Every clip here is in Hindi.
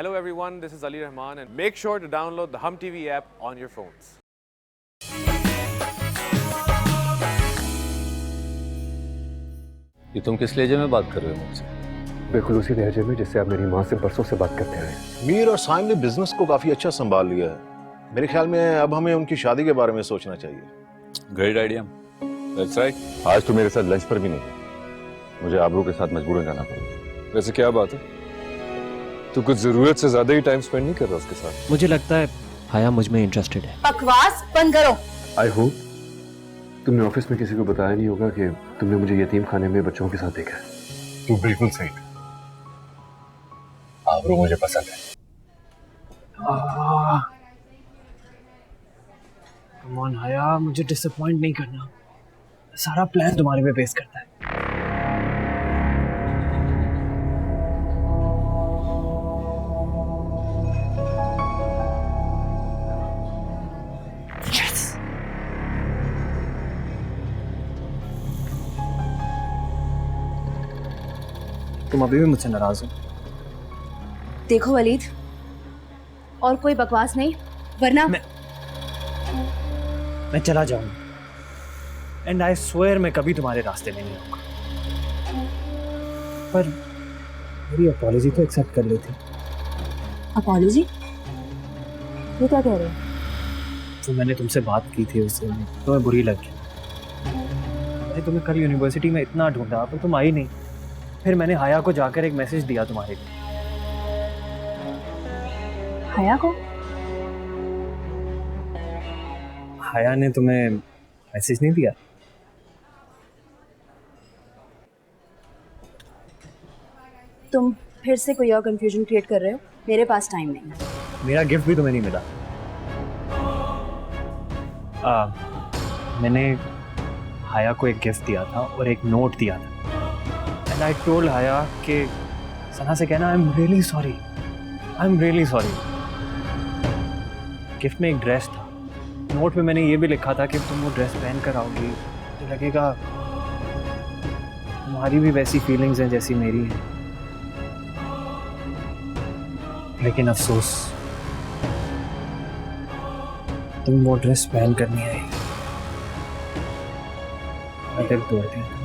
Hello everyone, this is Ali Rahman and make sure to download the Hum TV app on your phones. ये तुम किस लहजे में बात कर रहे हो मुझसे? बिल्कुल उसी लहजे में जिससे आप मेरी माँ से बरसों से बात करते आए। मीर और साइम ने बिजनेस को काफी अच्छा संभाल लिया है। मेरे ख्याल में अब हमें उनकी शादी के बारे में सोचना चाहिए। Great idea. That's right. आज तो मेरे साथ लंच पर भी नहीं, मुझे आबरू के साथ मजबूरन जाना पड़ेगा। वैसे क्या बात है, तू कुछ जरूरत से ज्यादा ही टाइम स्पेंड नहीं कर रहा उसके साथ? मुझे लगता है हाया मुझ में इंटरेस्टेड है। बकवास बंद करो। आई होप तुमने ऑफिस में किसी को बताया नहीं होगा कि तुमने मुझे यतीम खाने में बच्चों के साथ देखा है। तू बिल्कुल सही, आबरू मुझे पसंद है। कम ऑन हाया, मुझे डिसअपॉइंट नहीं करना। सारा प्लान तुम्हारे पे बेस करता है। तुम अभी भी मुझसे नाराज हो? देखो वलीद, और कोई बकवास नहीं, वरना मैं चला जाऊंगा। एंड आई स्वेयर मैं कभी तुम्हारे रास्ते में नहीं आऊंगा। पर मेरी अपॉलॉजी तो एक्सेप्ट कर लेती। अपॉलॉजी? ये क्या कह रहे हो? तो मैंने तुमसे बात की थी उससे, तुम्हें बुरी लगी। मैंने तुम्हें कल यूनिवर्सिटी में इतना ढूंढा पर तुम आई नहीं। फिर मैंने हाया को जाकर एक मैसेज दिया तुम्हारे लिए। हाया को? हाया ने तुम्हें मैसेज नहीं दिया? तुम फिर से कोई और कंफ्यूजन क्रिएट कर रहे हो। मेरे पास टाइम नहीं है। मेरा गिफ्ट भी तुम्हें नहीं मिला। मैंने हाया को एक गिफ्ट दिया था और एक नोट दिया था। एंड आई टोल्ड हाया कि सना से कहना I am really sorry, I am really sorry. Gift में एक ड्रेस था। नोट में मैंने ये भी लिखा था कि तुम वो ड्रेस पहन कर आओगी तो लगेगा तुम्हारी भी वैसी फीलिंग्स हैं जैसी मेरी हैं। लेकिन अफसोस, तुम वो ड्रेस पहन कर नहीं आई। मैं दिल तोड़ दिया।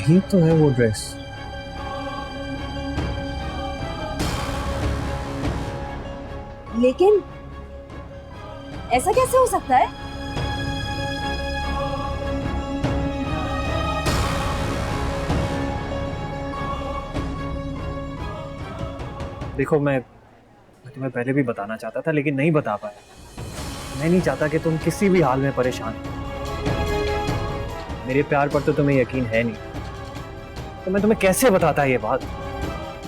यही तो है वो ड्रेस। लेकिन ऐसा कैसे हो सकता है? देखो, मैं तुम्हें पहले भी बताना चाहता था लेकिन नहीं बता पाया। मैं नहीं चाहता कि तुम किसी भी हाल में परेशान हो। मेरे प्यार पर तो तुम्हें यकीन है नहीं, तो मैं तुम्हें कैसे बताता ये बात?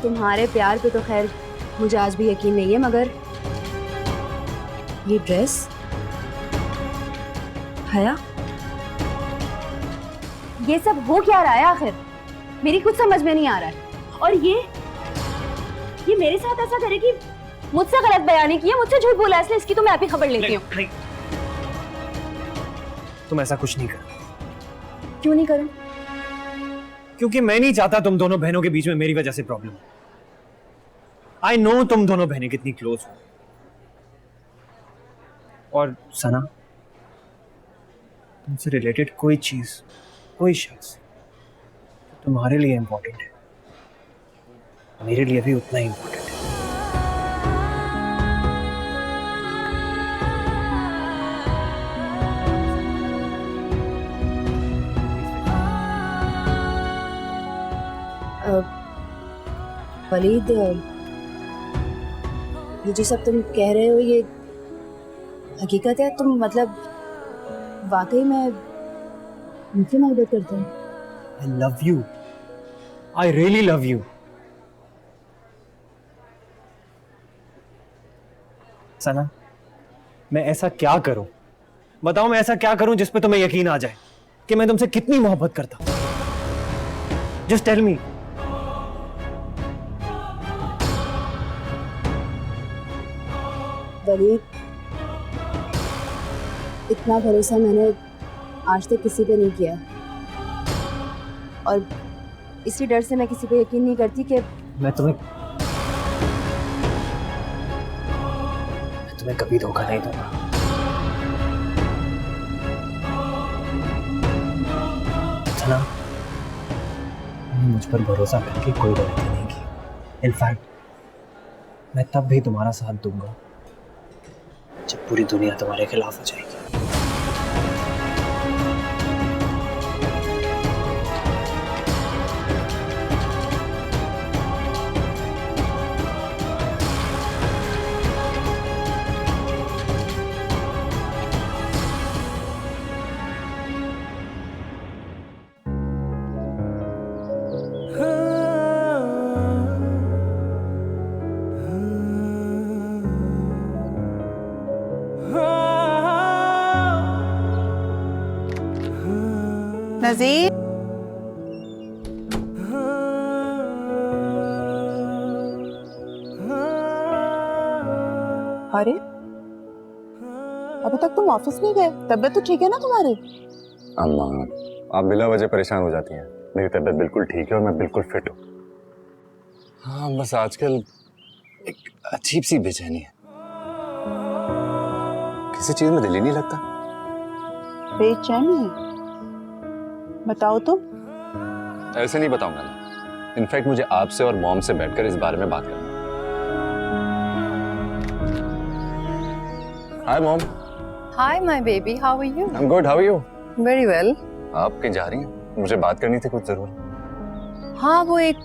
तुम्हारे प्यार पे तो खैर मुझे आज भी यकीन नहीं है, मगर ये ड्रेस हाया, ये सब हो क्या रहा है आखिर? मेरी कुछ समझ में नहीं आ रहा है। और ये मेरे साथ ऐसा करे कि मुझसे गलत बयानी किया, मुझसे झूठ बोला, इसलिए इसकी तो मैं आप ही खबर लेती हूँ। तुम ऐसा कुछ नहीं कर। क्यों नहीं करूं? क्योंकि मैं नहीं चाहता तुम दोनों बहनों के बीच में मेरी वजह से प्रॉब्लम हो। आई नो तुम दोनों बहनें कितनी क्लोज हो। और सना, तुमसे रिलेटेड कोई चीज, कोई शख्स तुम्हारे लिए इंपॉर्टेंट है, मेरे लिए भी उतना ही इंपॉर्टेंट है। वलीद, ये जो सब तुम कह रहे हो ये हकीकत है? तुम मतलब वाकई में मुझसे मोहब्बत करते हो? I love you. I really love you. सना, मैं ऐसा क्या करूं? बताओ, मैं ऐसा क्या करूं जिस पे तुम्हें यकीन आ जाए कि मैं तुमसे कितनी मोहब्बत करता हूं? Just tell me. वलीद, इतना भरोसा मैंने आज तक किसी पे नहीं किया, और इसी डर से मैं किसी पे यकीन नहीं करती कि मैं तुम्हें कभी धोखा नहीं दूंगा। ना, मैंने मुझ पर भरोसा करके कोई गलती नहीं की। इनफैक्ट मैं तब भी तुम्हारा साथ दूंगा जब पूरी दुनिया तुम्हारे खिलाफ हो जाएगी। नजीर, अरे अभी तक तुम ऑफिस नहीं गए? तबीयत तो ठीक है ना तुम्हारी? अम्मा, आप बिला वजह परेशान हो जाती हैं। मेरी तबीयत बिल्कुल ठीक है और मैं बिल्कुल फिट हूँ। हाँ, बस आजकल एक अजीब सी बेचैनी है, किसी चीज में दिल ही नहीं लगता। बेचैनी है? बताओ तो। ऐसे नहीं बताऊंगा ना। इनफैक्ट मुझे आपसे और मॉम से बैठकर इस बारे में बात करना। Hi mom. Hi my baby, how are you? I am good, how are you? Very well. आप कहीं जा रही हैं? मुझे बात करनी थी कुछ जरूर। हाँ, वो एक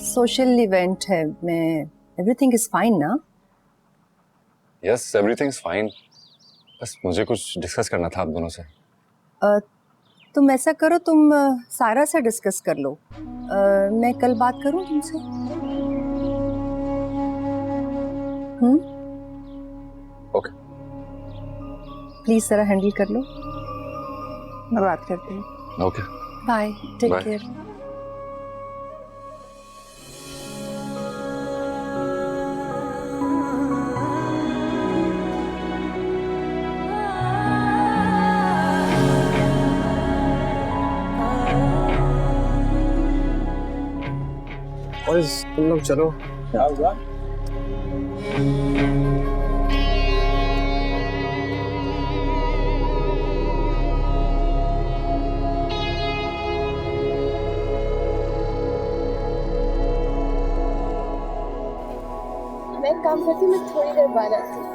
सोशल इवेंट है। मैं एवरीथिंग इज फाइन ना? Yes, everything is fine. बस मुझे कुछ डिस्कस करना था आप दोनों से। तुम ऐसा करो, तुम सारा से डिस्कस कर लो। मैं कल बात करूं तुमसे? ओके। प्लीज जरा हैंडल कर लो, मैं बात करती हूँ। Okay, bye, take Bye. Care. तुम लोग चलो। क्या हुआ? मैं काम करती हूँ, मैं थोड़ी देर बाद आती हूँ।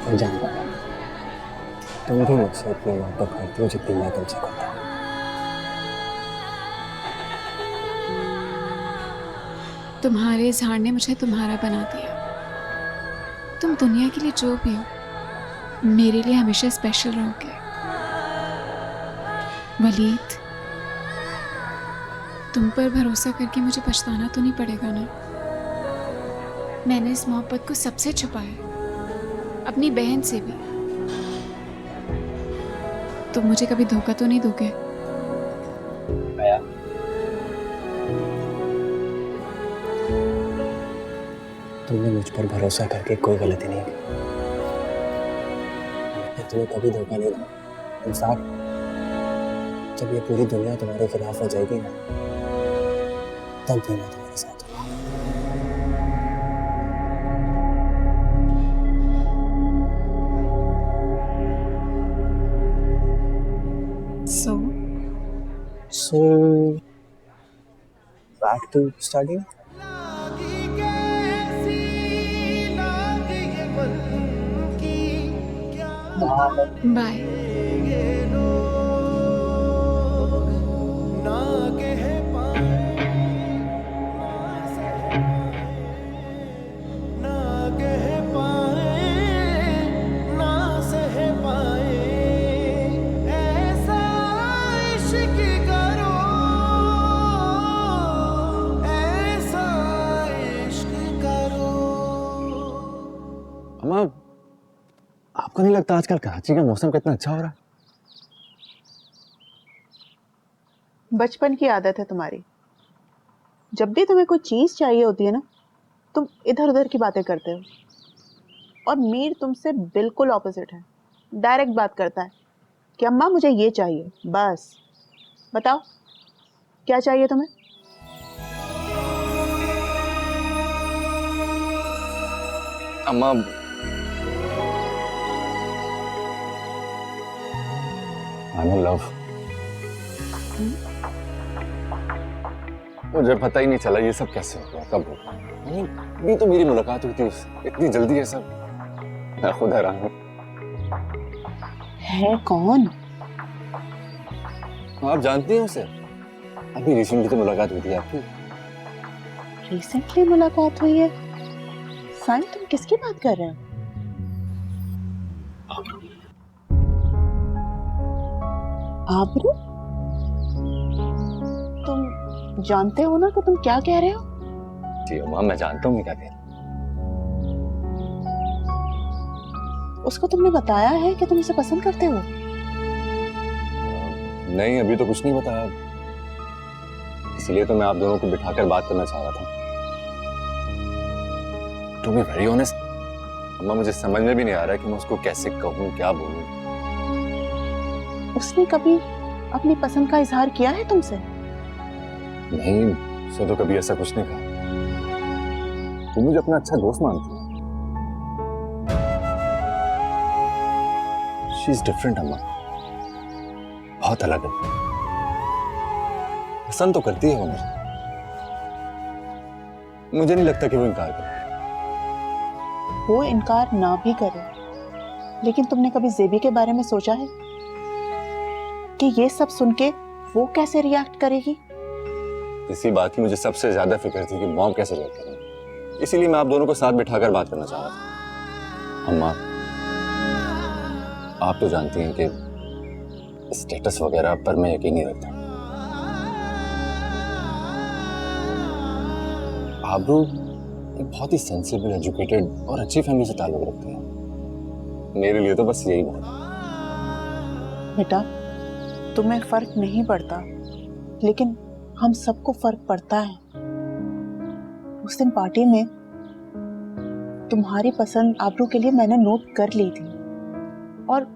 मैं जानता हूँ तुम भी मुझसे इतनी मोहब्बत करती हो जितनी मैं तुमसे करता हूँ। तुम्हारे इजहार ने मुझे तुम्हारा बना दिया। तुम दुनिया के लिए जो भी हो, मेरे लिए हमेशा स्पेशल रहोगे। वलीद, तुम पर भरोसा करके मुझे पछताना तो नहीं पड़ेगा ना? मैंने इस मोहब्बत को सबसे छुपाया, अपनी बहन से भी। तुम मुझे कभी धोखा तो नहीं दोगे? तुमने मुझ पर भरोसा करके कोई गलती नहीं की। मैं तुम्हें कभी धोखा नहीं दूंगा। इंसाफ, जब ये पूरी दुनिया तुम्हारे खिलाफ हो जाएगी ना, तब भी मैं तुम्हारे साथ हूँ। So back to studying. Bye. अम्मा, आपको नहीं लगता आजकल कराची का मौसम कितना अच्छा हो रहा है? बचपन की आदत है तुम्हारी। जब भी तुम्हें कोई चीज चाहिए होती है ना, तुम इधर उधर की बातें करते हो, और मीर तुमसे बिल्कुल ऑपोजिट है। डायरेक्ट बात करता है कि अम्मा मुझे ये चाहिए, बस। बताओ क्या चाहिए तुम्हें? अम्मा, I'm in love। मुझे पता ही नहीं चला ये सब कैसे हो गया, कब हो गया। भी तो मेरी मुलाकात हुई थी उससे, इतनी जल्दी है सब, मैं खुद हैरान हूँ। है कौन? आप जानती हैं उसे? अभी रिसेंटली तो मुलाकात हुई थी आपकी। रिसेंटली मुलाकात हुई है? साइन, तुम किसकी बात कर रहे हो? आबरू? तुम जानते हो ना कि तुम क्या कह रहे हो? जी अम्मा, मैं जानता हूँ मैं क्या कह रहा हूँ। उसको तुमने बताया है कि तुम उसे पसंद करते हो? नहीं, अभी तो कुछ नहीं बताया, इसलिए तो मैं आप दोनों को बिठाकर बात करना चाह रहा था। टू बी वेरी ऑनेस्ट अम्मा, मुझे समझ में भी नहीं आ रहा कि मैं उसको कैसे कहूँ, क्या बोलूँ। उसने कभी अपनी पसंद का इजहार किया है तुमसे? नहीं, उसने तो कभी ऐसा कुछ नहीं कहा। वो मुझे अपना अच्छा दोस्त मानती है। शी इज डिफरेंट अम्मा, बहुत अलग है। पसंद तो करती है वो मुझे नहीं लगता कि वो इनकार करे। वो इनकार ना भी करे, लेकिन तुमने कभी जेबी के बारे में सोचा है कि ये सब सुन के वो कैसे रिएक्ट करेगी? इसी बात की मुझे सबसे ज्यादा फिक्र थी कि मॉम कैसे रिएक्ट करेंगी, इसीलिए मैं आप दोनों को साथ बिठाकर बात करना चाह रहा था। अम्मा, आप तो जानती हैं कि स्टेटस वगैरह पर मैं यकीन नहीं रखता। आबरू एक बहुत ही सेंसिबल, एजुकेटेड और अच्छी फैमिली से ताल्लुक रखते हैं। मेरे लिए तो बस यही बात है। बेटा, तुम्हें फर्क नहीं पड़ता, लेकिन हम सबको फर्क पड़ता है। उस दिन पार्टी में तुम्हारी पसंद आबरू के लिए मैंने नोट कर ली थी, और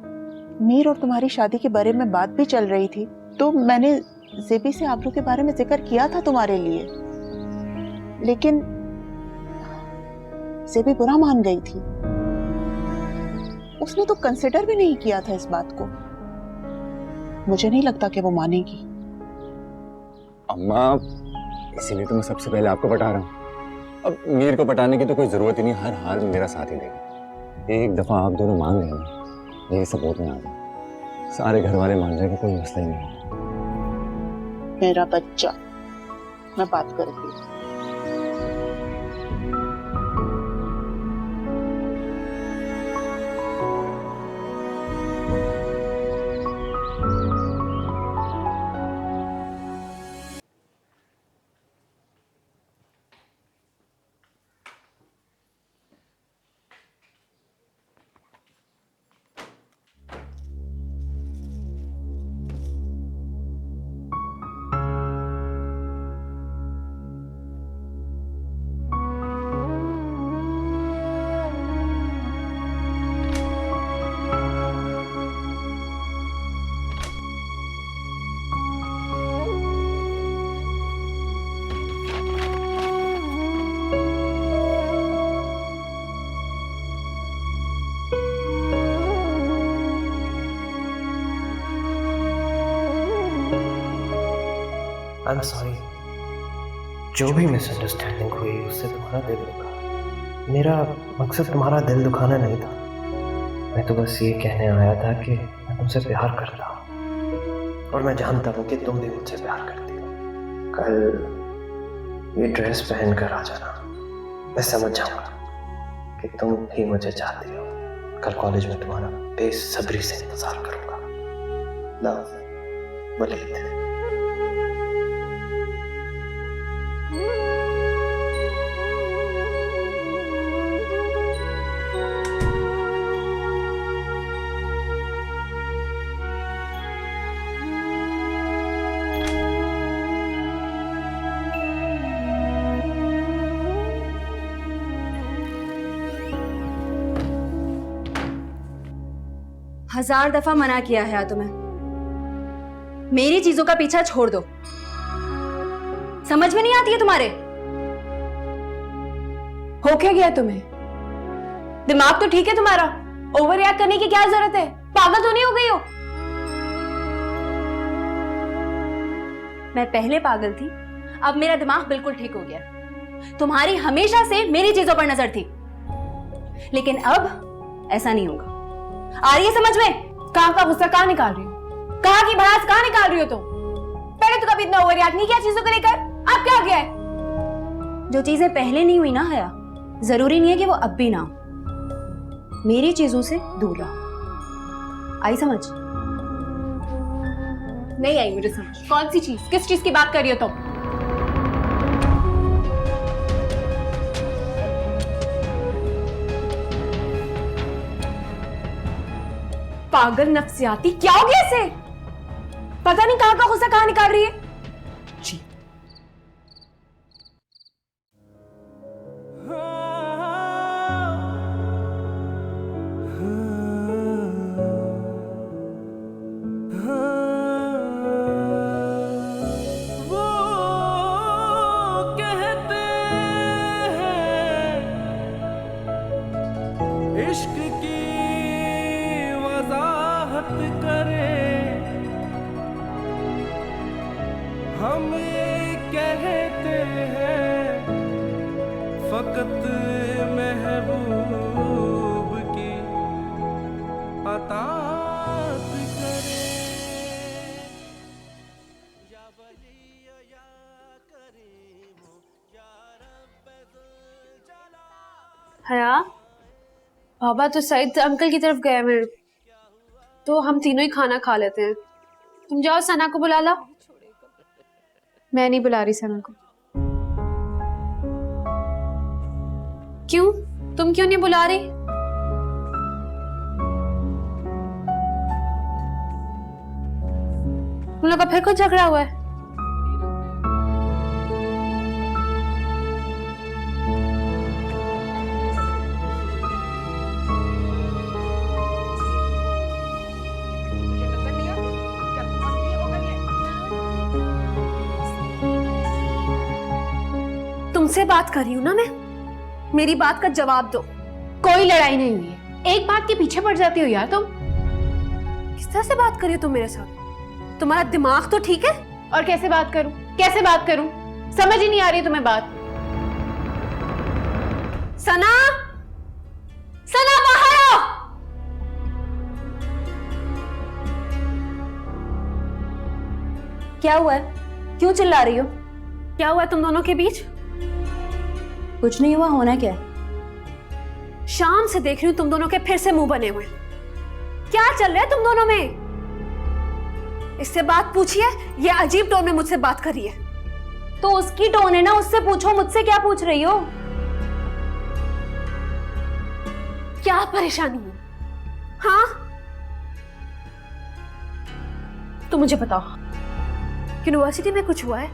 मीर और तुम्हारी शादी के बारे में बात भी चल रही थी, तो मैंने जेबी से आबरू के बारे में जिक्र किया था तुम्हारे लिए, लेकिन जेबी बुरा मान गई थी। उसने तो कंसिडर भी नहीं किया था इस बात को। मुझे नहीं लगता कि वो मानेगी। अम्मा, इसीलिए तो मैं सबसे पहले आपको पटा रहा हूँ। अब मीर को पटाने की तो कोई जरूरत ही नहीं, हर हाल में मेरा साथ ही देगा। एक दफा आप दोनोदोनों मान गए ना, मेरी सपोर्ट में आ जाए, सारे घर वाले मान जाएंगे, कोई मसला ही नहीं। मेरा बच्चा, मैं बात करती हूँ। आई एम सॉरी, जो भी मिसअंडरस्टैंडिंग हुई उससे तुम्हारा दिल दुखा। मेरा मकसद तुम्हारा दिल दुखाना नहीं था। मैं तो बस ये कहने आया था कि मैं तुमसे प्यार करता हूँ, और मैं जानता हूँ कि तुम भी मुझसे प्यार करती हो। कल ये ड्रेस पहन कर आ जाना, मैं समझ जाऊंगा कि तुम भी मुझे चाहती हो। कल कॉलेज में तुम्हारा बेसब्री से इंतजार करूंगा। लव, वलीद। 1000 दफा मना किया है तुम्हें, मेरी चीजों का पीछा छोड़ दो। समझ में नहीं आती है तुम्हारे? हो क्या गया तुम्हें? दिमाग तो ठीक है तुम्हारा? ओवर रिएक्ट करने की क्या जरूरत है? पागल तो नहीं हो गई हो? मैं पहले पागल थी, अब मेरा दिमाग बिल्कुल ठीक हो गया। तुम्हारी हमेशा से मेरी चीजों पर नजर थी, लेकिन अब ऐसा नहीं होगा। आ रही है समझ में? कहाँ का गुस्सा कहाँ निकाल रही हो? कहाँ की भड़ास कहाँ निकाल रही हो तुम? पहले तो कभी इतना ओवर रिएक्ट नहीं किया चीजों को लेकर, अब क्या हो गया है? जो चीजें पहले नहीं हुई ना हया, जरूरी नहीं है कि वो अब भी ना हो। मेरी चीजों से दूर रहो। आई समझ? नहीं आई मुझे समझ। कौन सी चीज, किस चीज की बात कर रही हो तुम? पागल नफ्सियाती, क्या हो गया इसे? पता नहीं कहां का गुस्सा कहां निकाल रही है। जी इश्क की वजाहत करे, हम कहते हैं फकत महबूब की अतात करे। या वली या करीम या रब्बुल जलाल। हया, बाबा तो सईद अंकल की तरफ गए मेरे, तो हम तीनों ही खाना खा लेते हैं। तुम जाओ सना को बुला ला। मैं नहीं बुला रही सना को। क्यों? तुम क्यों नहीं बुला रही? तुम लोग का फिर कुछ झगड़ा हुआ है? तुमसे बात कर रही हूं ना मैं, मेरी बात का जवाब दो। कोई लड़ाई नहीं हुई है, एक बात के पीछे पड़ जाती हो यार तुम। किस तरह से बात कर रही हो तुम मेरे साथ? तुम्हारा दिमाग तो ठीक है? और कैसे बात करूं? कैसे बात करूं? समझ ही नहीं आ रही तुम्हें बात। सना, सना बाहर आओ। क्या हुआ है? क्यों चिल्ला रही हो? क्या हुआ तुम दोनों के बीच? कुछ नहीं हुआ, होना क्या है? शाम से देख रही हूं तुम दोनों के फिर से मुंह बने हुए। क्या चल रहा है तुम दोनों में? इससे बात पूछिए, ये अजीब टोन में मुझसे बात कर रही है। तो उसकी टोन है ना, उससे पूछो, मुझसे क्या पूछ रही हो? क्या परेशानी है? हाँ तो मुझे बताओ, यूनिवर्सिटी में कुछ हुआ है?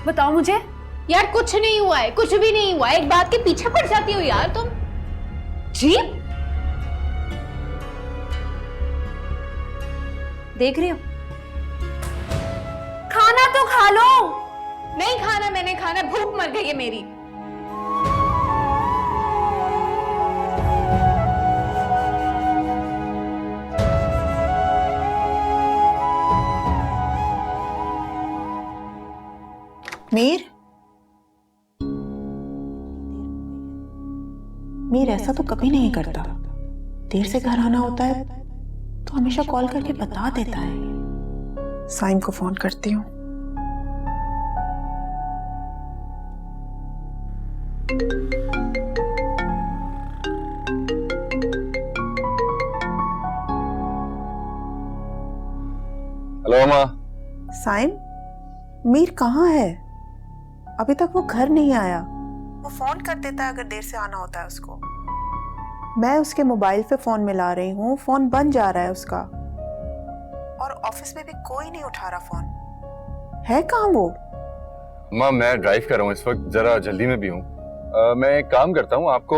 बताओ मुझे। यार कुछ नहीं हुआ है, कुछ भी नहीं हुआ है। एक बात के पीछे पड़ जाती हो यार तुम। जी देख रही हो? खाना तो खा लो। नहीं खाना, मैंने खाना, भूख मर गई है मेरी। मीर, मीर ऐसा तो कभी नहीं करता। देर से घर आना होता है तो हमेशा कॉल करके बता देता है। साइम को फोन करती हूँ। हेलो माँ। साइम, मीर कहाँ है? अभी तक वो घर नहीं आया। वो फोन कर देता है अगर देर से आना होता है उसको। मैं उसके मोबाइल पे फोन मिला रही हूँ, फोन बंद जा रहा है उसका। और ऑफिस में भी कोई नहीं उठा रहा फोन। है कहाँ वो? माँ मैं ड्राइव कर रहा हूँ इस वक्त, जरा जल्दी में भी हूँ। मैं एक काम करता हूँ, आपको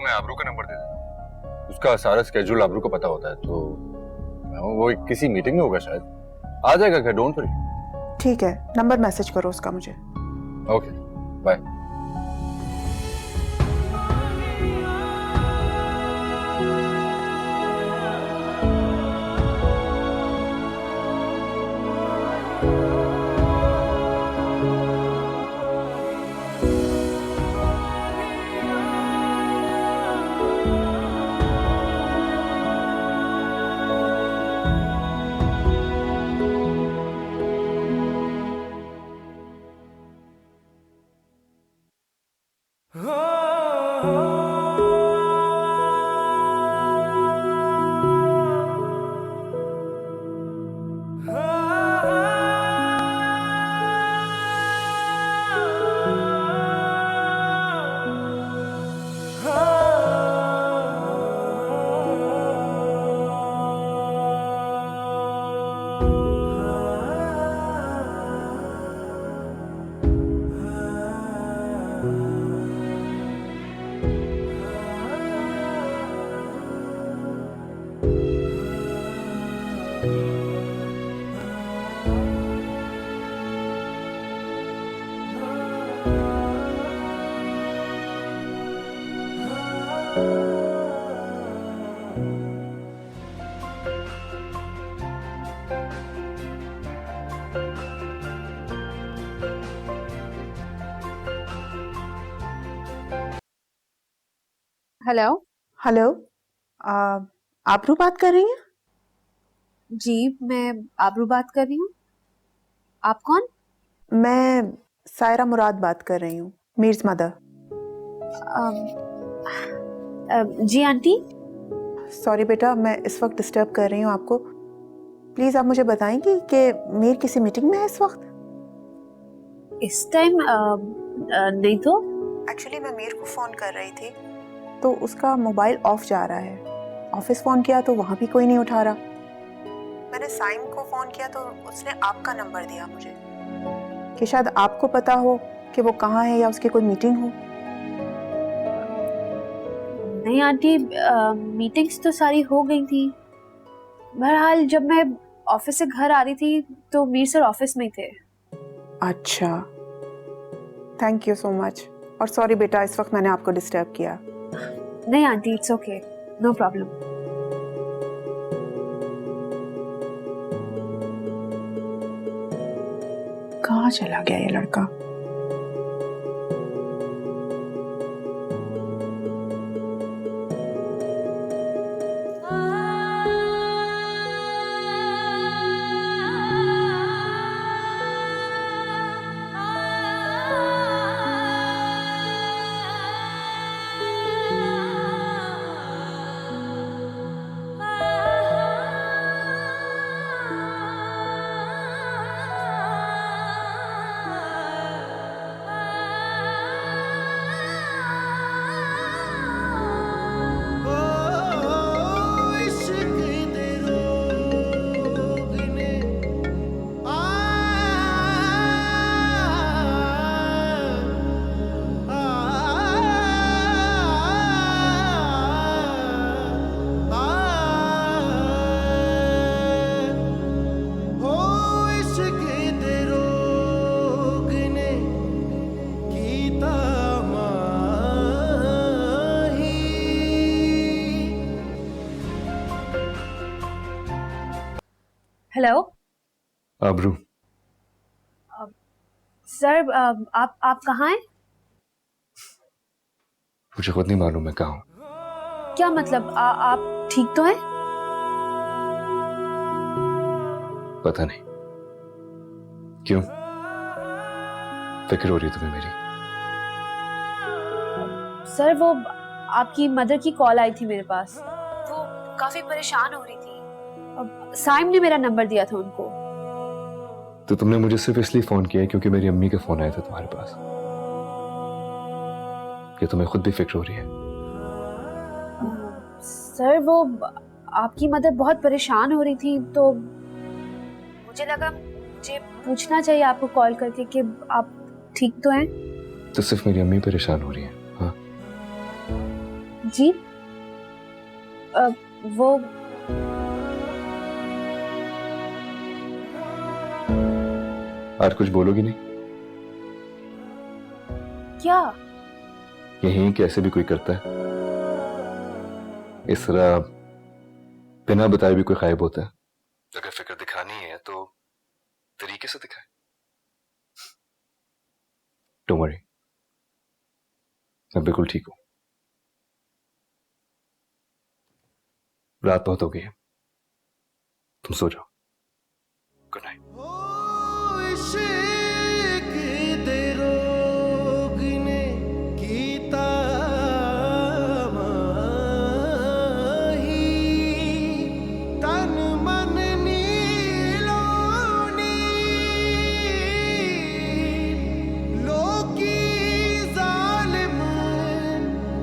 मैं आबरू का नंबर दे देता हूँ। उसका सारा स्केड्यूल आबरू को पता होता है, तो वो किसी मीटिंग में होगा शायद। आ जाएगा क्या, डोंट वरी। ठीक है, नंबर मैसेज करो उसका मुझे। Okay, bye. हेलो। हेलो, आबरू बात कर रही हैं? जी, मैं आबरू बात कर रही हूँ। आप कौन? मैं सायरा मुराद बात कर रही हूँ, मीर्स मदर। जी आंटी। सॉरी बेटा, मैं इस वक्त डिस्टर्ब कर रही हूँ आपको। प्लीज़ आप मुझे बताएंगी कि मीर किसी मीटिंग में है इस वक्त? इस टाइम नहीं तो। एक्चुअली मैं मीर को फ़ोन कर रही थी तो उसका मोबाइल ऑफ जा रहा है। ऑफिस फ़ोन किया तो वहाँ भी कोई नहीं उठा रहा। मैंने साइम को फ़ोन किया तो उसने आपका नंबर दिया मुझे कि शायद आपको पता हो कि वो कहाँ है या उसकी कोई मीटिंग हो। नहीं आंटी, मीटिंग्स तो सारी हो गई थी। बहरहाल जब मैं ऑफिस से घर आ रही थी तो मीर सर ऑफिस में ही थे। अच्छा, थैंक यू सो मच। और सॉरी बेटा, इस वक्त मैंने आपको डिस्टर्ब किया। नहीं आंटी, इट्स ओके, नो प्रॉब्लम। कहाँ चला गया ये लड़का? हेलो आबरू, सर, आप कहाँ हैं? मुझे खुद नहीं मालूम मैं कहाँ हूँ। क्या मतलब, आप ठीक तो हैं? पता नहीं क्यों फिक्र हो रही तुम्हें मेरी? सर, वो आपकी मदर की कॉल आई थी मेरे पास। वो काफी परेशान हो रही थी। अब साइम ने मेरा नंबर दिया था उनको। तो तुमने मुझे सिर्फ इसलिए फोन किया क्योंकि मेरी अम्मी का फोन आया था तुम्हारे पास कि तुम्हें खुद भी फिक्र हो रही है? सर, वो आपकी मदर बहुत परेशान हो रही थी तो मुझे लगा मुझे पूछना चाहिए आपको कॉल करके कि आप ठीक तो हैं? तो सिर्फ मेरी अम्मी परेशान हो रही है? हाँ जी। वो आज कुछ बोलोगी नहीं? क्या? यही कैसे भी कोई करता है, इस तरह बिना बताए भी कोई गायब होता है। अगर फिक्र दिखानी है तो तरीके से दिखाए। डोंट वरी, मैं बिल्कुल ठीक हूं। रात बहुत हो गई है, तुम सो जाओ। Good night. इश्क दे रोग ने कीता माही, तन मन नीलोनी, लोकी जालिम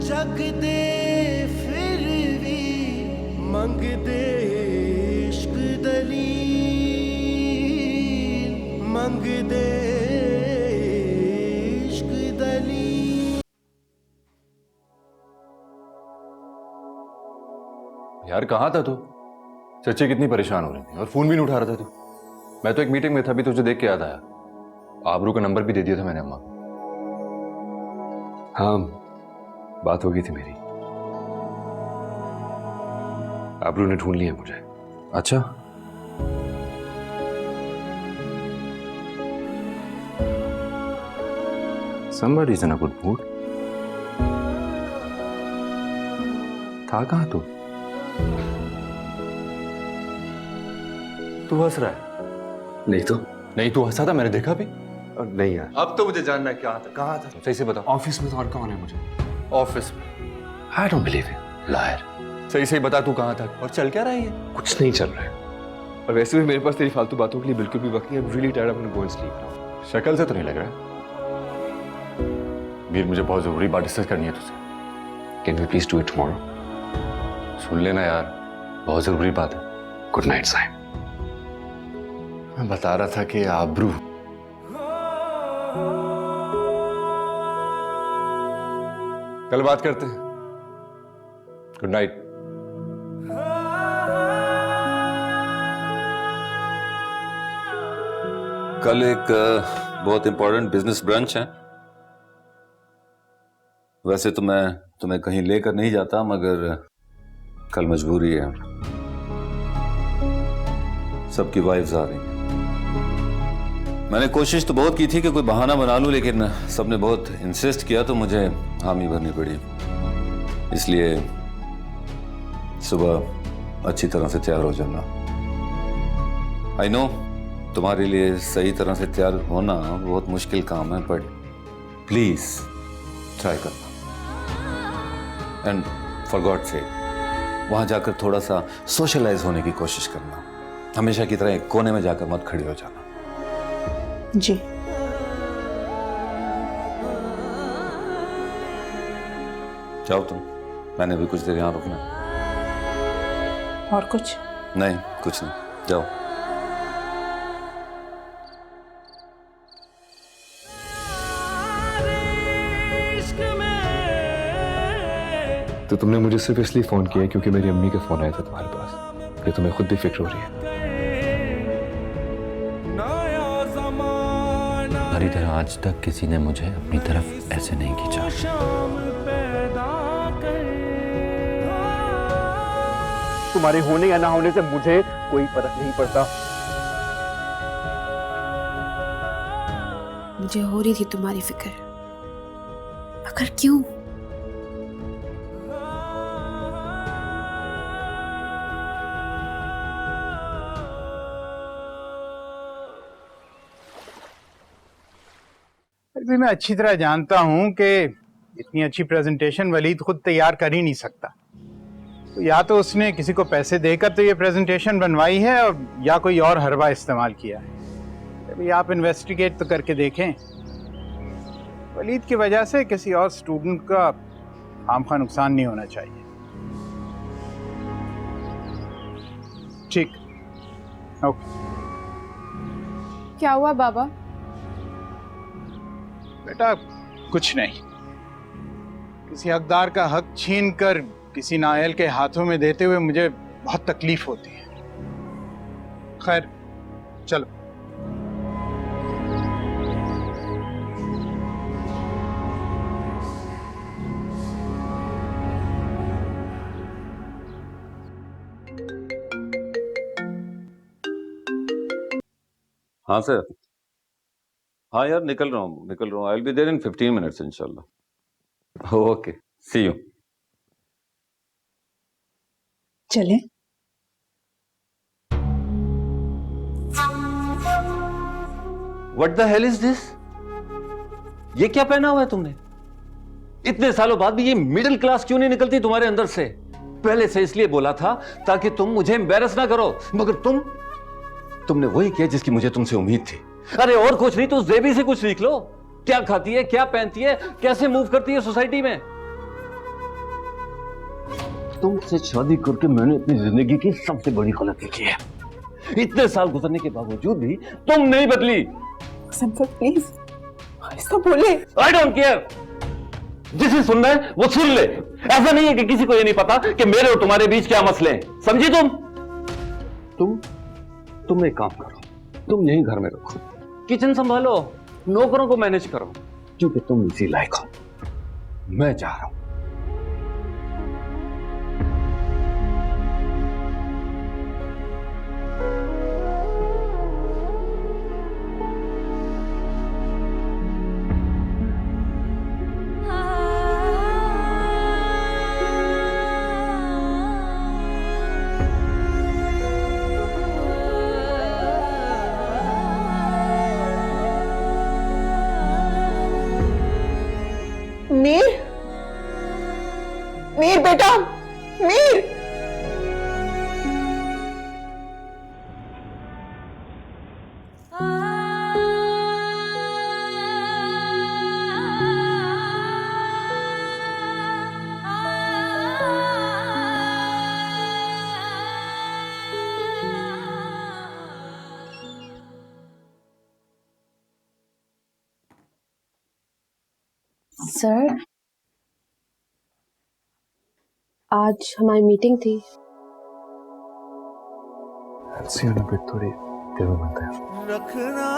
जग दे फिर भी मंग दे इश्क दलील, मंग दे इश्क दलील। यार कहाँ था तू? चच्ची कितनी परेशान हो रही थी और फोन भी नहीं उठा रहा था तू। मैं तो एक मीटिंग में था, अभी तुझे देख के याद आया। आबरू का नंबर भी दे दिया था मैंने अम्मा को। हाँ, बात हो गई थी मेरी। आबरू ने ढूंढ लिया मुझे। अच्छा, somebody's in a good mood. था कहाँ तू? तू हंस रहा है? नहीं तो नहीं, तू हंसा था, मैंने देखा भी। नहीं यार। अब तो मुझे जानना है कहाँ था, कहाँ था? सही से बता। ऑफिस में तो और कौन है मुझे? ऑफिस में? I don't believe you, liar. सही सही बता तू कहाँ था और चल क्या रहा है ये? कुछ नहीं चल रहा है, और वैसे भी मेरे पास तेरी फालतू बातों के लिए बिल्कुल भी वक्त नहीं है। I'm really tired, I'm gonna go and sleep now. शक्ल से तो नहीं लग रहा है। वीर, मुझे बहुत जरूरी बात डिस्कस करनी है तुझसे। Can we please do it tomorrow? सुन लेना यार, बहुत जरूरी बात है। Good night Saim. मैं बता रहा था कि आबरू कल बात करते हैं। Good night. कल एक बहुत इंपॉर्टेंट बिजनेस ब्रंच है। वैसे तो मैं तुम्हें कहीं लेकर नहीं जाता, मगर कल मजबूरी है। सबकी वाइफ्स आ रही हैं। मैंने कोशिश तो बहुत की थी कि कोई बहाना बना लूं, लेकिन सबने बहुत इंसिस्ट किया तो मुझे हामी भरनी पड़ी। इसलिए सुबह अच्छी तरह से तैयार हो जाना। आई नो तुम्हारे लिए सही तरह से तैयार होना बहुत मुश्किल काम है, बट प्लीज ट्राई करना। एंड फॉर गॉड सेक वहां जाकर थोड़ा सा सोशलाइज होने की कोशिश करना। हमेशा की तरह एक कोने में जाकर मत खड़ी हो जाना। जी। जाओ तुम, मैंने भी कुछ देर यहां रुकना। और कुछ? नहीं, कुछ नहीं, जाओ। तो तुमने मुझे सिर्फ इसलिए फोन किया क्योंकि मेरी अम्मी का फोन आया था तुम्हारे पास, कि तुम्हें खुद भी फिक्र हो रही है। हमारी तरह आज तक किसी ने मुझे अपनी तरफ ऐसे नहीं खींचा। तुम्हारे होने या ना होने से मुझे कोई फर्क नहीं पड़ता। मुझे हो रही थी तुम्हारी फिक्र, मगर क्यों? भी मैं अच्छी तरह जानता हूं कि इतनी अच्छी प्रेजेंटेशन वलीद खुद तैयार कर ही नहीं सकता। तो या तो उसने किसी को पैसे देकर तो ये प्रेजेंटेशन बनवाई है, और या कोई और हरबा इस्तेमाल किया है। अभी आप इन्वेस्टिगेट तो करके देखें। वलीद की वजह से किसी और स्टूडेंट का खामखा नुकसान नहीं होना चाहिए। ठीक, ओके। क्या हुआ बाबा? बेटा कुछ नहीं, किसी हकदार का हक छीन कर किसी नाअहल के हाथों में देते हुए मुझे बहुत तकलीफ होती है। खैर चलो। हाँ सर, हाँ यार निकल रहा हूँ। I will be there in 15 minutes इंशाल्लाह। Okay, see you. चले। What the hell is this? ये क्या पहना हुआ है तुमने? इतने सालों बाद भी ये मिडिल क्लास क्यों नहीं निकलती तुम्हारे अंदर से? पहले से इसलिए बोला था ताकि तुम मुझे एम्बैरस ना करो, मगर तुमने वही किया जिसकी मुझे तुमसे उम्मीद थी। अरे और कुछ नहीं तो जेबी से कुछ सीख लो। क्या खाती है, क्या पहनती है, कैसे मूव करती है सोसाइटी में। तुमसे शादी करके मैंने अपनी जिंदगी की सबसे बड़ी गलती की है। इतने साल गुजरने के बावजूद भी तुम नहीं बदली। प्लीज ऐसा बोले। आई डोंट केयर, जिसे सुनना है वो सुन ले। ऐसा नहीं है कि किसी को ये नहीं पता कि मेरे और तुम्हारे बीच क्या मसले हैं, समझी तुम एक काम करो, तुम यहीं घर में रखो, किचन संभालो, नौकरों को मैनेज करो, क्योंकि तुम इसी लायक हो। मैं जा रहा हूं। मीर बेटा, मीर। सर, आज हमारी मीटिंग थी। थोड़ी देर में मिलते हैं। रखना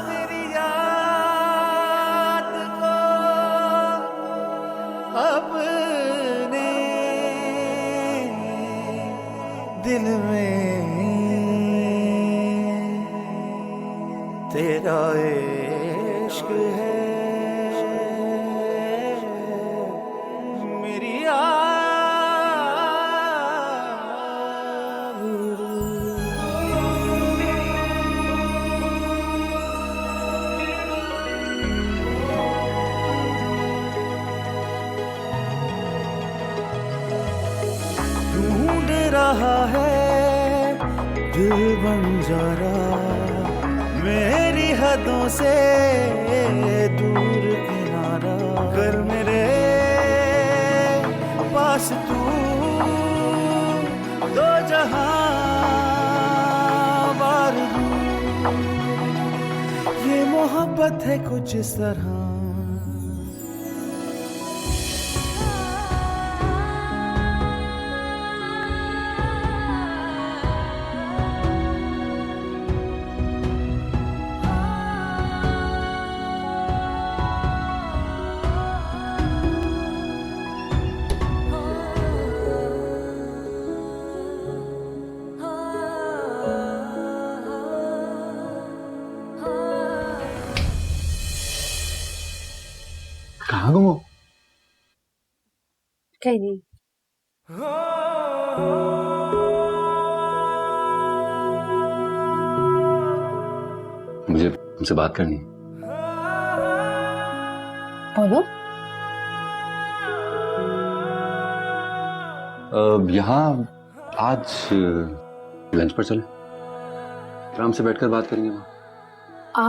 मेरी याद को अपने दिल में, तेरा इश्क है मेरी ढूंढ रहा है दिल बंजारा मेरी हदों से दूर किनारा कर मेरे पास तू दो जहां बार दूं। ये मोहब्बत है कुछ इस तरह। कहाँ गुम हो? कहीं नहीं। मुझे तुमसे बात करनी है। बोलो। यहाँ आज लंच पर चले, आराम से बैठकर बात करेंगे वहाँ।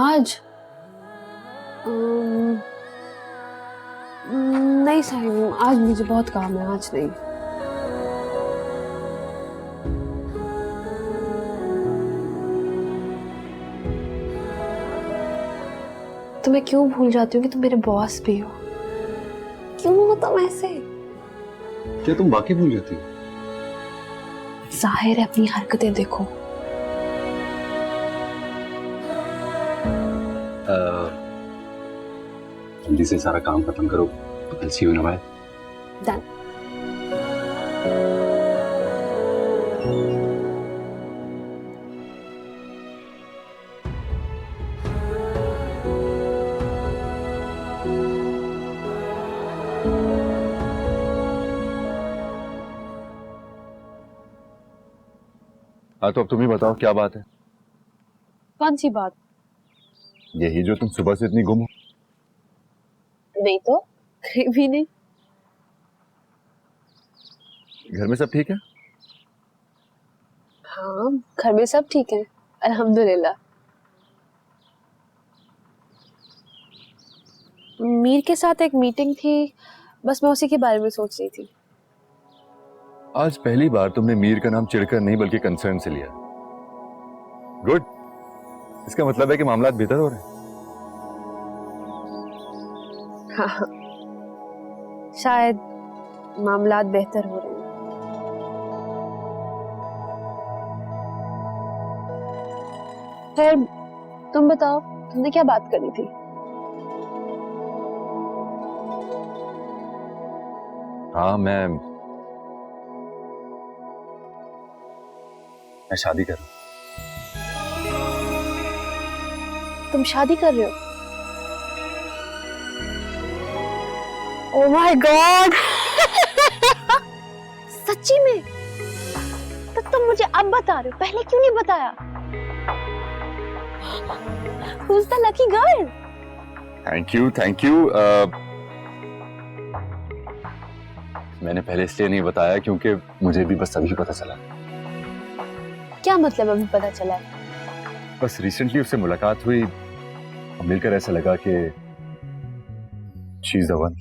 आज नहीं साहिब, आज मुझे बहुत काम है, आज नहीं। तो मैं क्यों भूल जाती हूँ कि तुम मेरे बॉस भी हो? क्यों हो तुम ऐसे? क्या तुम वाकई भूल जाती हो? जाहिर है, अपनी हरकतें देखो। जल्दी से सारा काम खत्म करो तो कल see you in a while. Done. हाँ तो अब तुम ही बताओ क्या बात है? कौन सी बात? यही जो तुम सुबह से इतनी गुम हो। नहीं तो भी नहीं। घर में सब ठीक है? हाँ, घर में सब ठीक है, अल्हम्दुलिल्लाह। मीर के साथ एक मीटिंग थी, बस मैं उसी के बारे में सोच रही थी। आज पहली बार तुमने मीर का नाम चिढ़कर नहीं बल्कि कंसर्न से लिया। गुड, इसका मतलब है कि मामला बेहतर हो रहे हैं। हाँ, शायद मामलात बेहतर हो रहे हैं। खैर, तुम बताओ, तुमने क्या बात करनी थी? हाँ, मैं शादी कर रहा हूं। तुम शादी कर रहे हो? Oh my God! सच्ची में? तो तुम मुझे अब बता रहे हो, पहले क्यों नहीं बताया? Who's the lucky girl? Thank you, thank you. मैंने पहले इसलिए नहीं बताया क्योंकि मुझे भी बस अभी पता चला। क्या मतलब अभी पता चला है? बस रिसेंटली उससे मुलाकात हुई और मिलकर ऐसा लगा कि शी इज द वन।